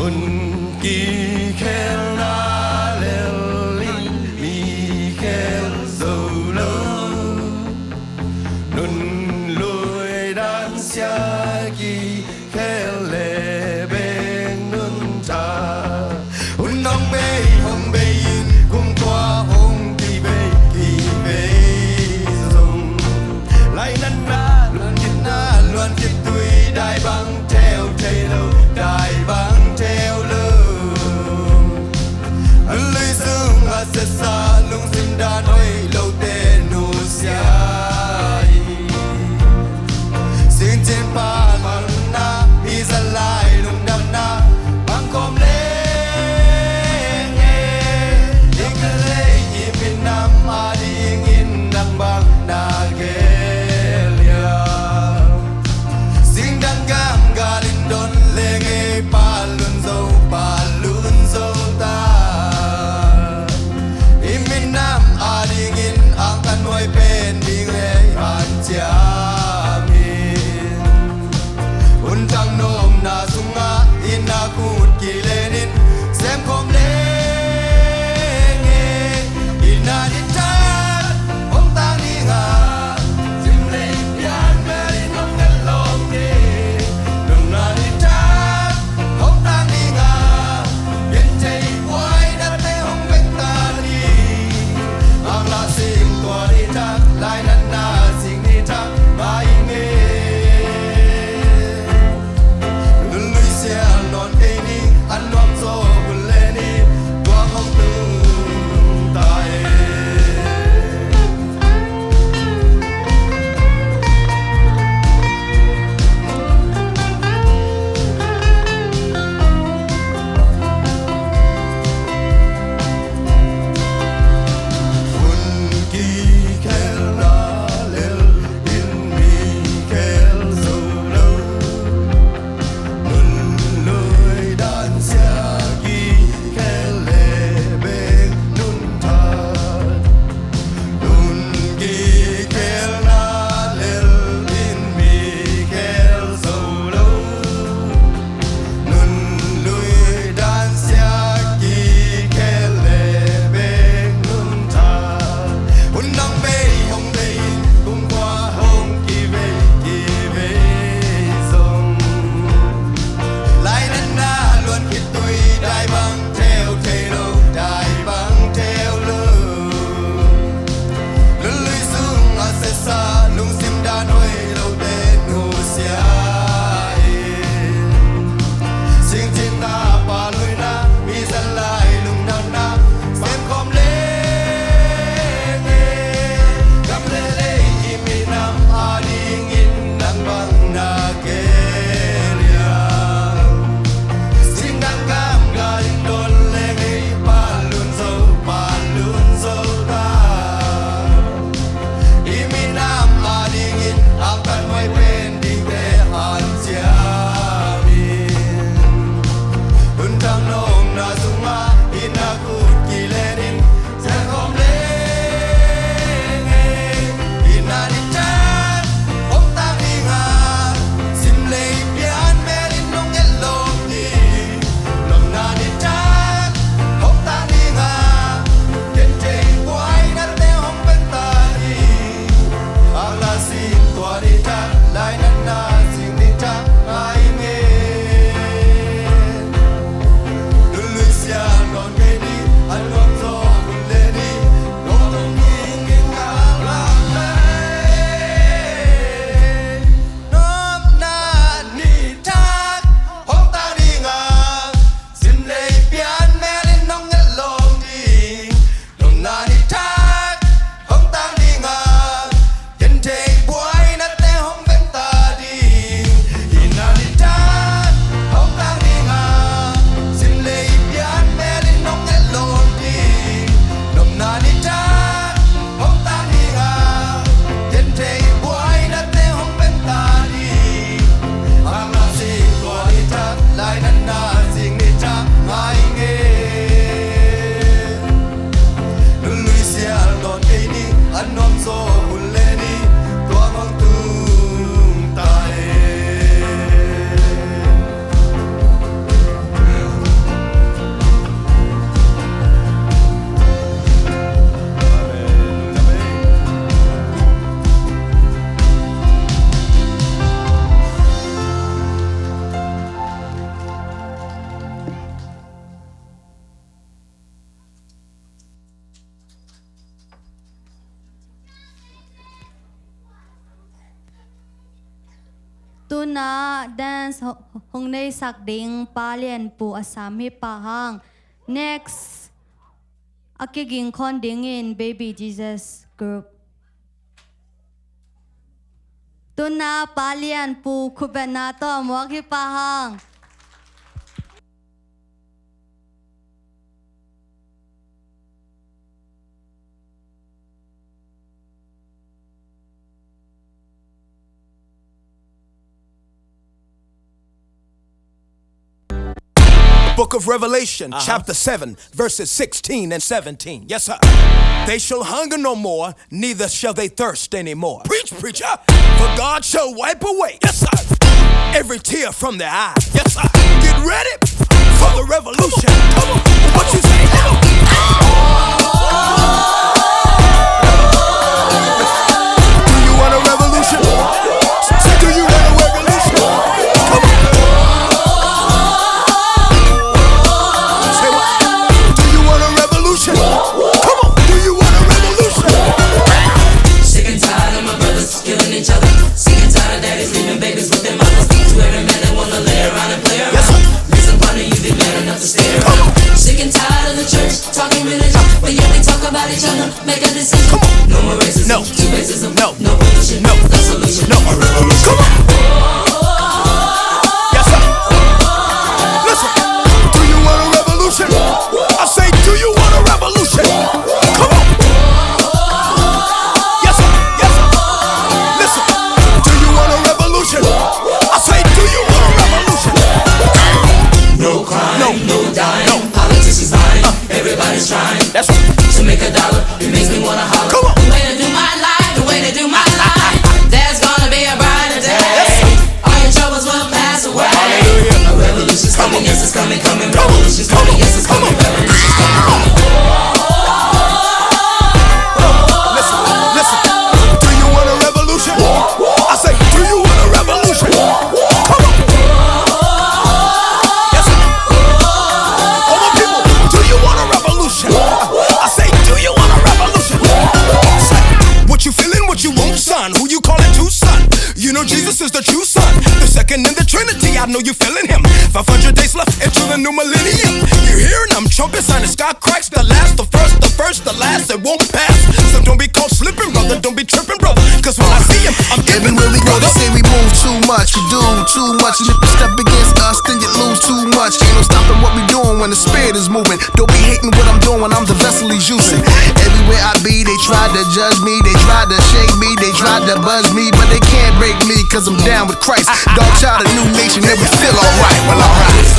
Luôn kiệt tuổi đại băng theo thầy lâu đại băng theo lâu tuna dance hong nei sak ding palian pu asami pahang. Next, akiging kon ding in Baby Jesus group. Tuna palian pu kubenato moki pahang. Book of Revelation, chapter 7, verses 16 and 17. Yes, sir. They shall hunger no more, neither shall they thirst anymore. Preach, preacher. For God shall wipe away, yes, sir, every tear from their eye. Yes, sir. Get ready for the revolution. Come on. What you say now? Do you want a revolution? Say, do you want a revolution? Come on. Come on, do you want a revolution? Sick and tired of my brothers killing each other. Sick and tired of daddies leaving babies with their mothers. To every man that wanna lay around and play around. Yes, listen, partner, you be man enough to stay around. Sick and tired of the church talking religion, but yet they talk about each other. Make a decision. No more racism. No. To racism. No. No pollution. No. No solution. No. A revolution. Come on. Yes, sir. Listen. Do you want a revolution? I say, do you want a revolution? Come on. Yes, sir. Yes, sir. Listen. Do you want a revolution? I say, do you want a revolution? No crime. No. No dying. No. Politicians lying. Everybody's trying. That's right. To make a dollar, it makes me wanna holler. Come on. The way to do my life, the way to do my life. There's gonna be a brighter day. Yes. All your troubles will pass away. Hallelujah. A revolution's coming, yes it's coming, coming. Come on. Revolution's Come coming, on. yes it's Come coming. on. Revolution's coming, coming. Listen, listen. Do you want a revolution? I say, do you want a revolution? Come on. Yes, sir. All my people, do you want a revolution? I say, do you want a revolution? Say, what you feeling, what you want, son? Who you calling to, son? You know Jesus is the true son, the second in the Trinity. I know you feeling him. 500 days left into the new millennium. You hearing them trumpets and the sky cracks. The last, the first, the last. It won't pass. So don't be caught slipping, brother. Don't be tripping, brother. Cause when I see him, I'm giving Everywhere we go, brother. they say we move too much, we do too much. And if you step against us, then you lose too much. Ain't no stopping what we doing when the spirit is moving. Don't be hating what I'm doing, I'm the vessel he's using. Everywhere I be, they try to judge me, they try to shake me, they try to buzz me, but they can't break me, cause I'm down with Christ. Dog child, a new nation, and we feel alright. Well, alright.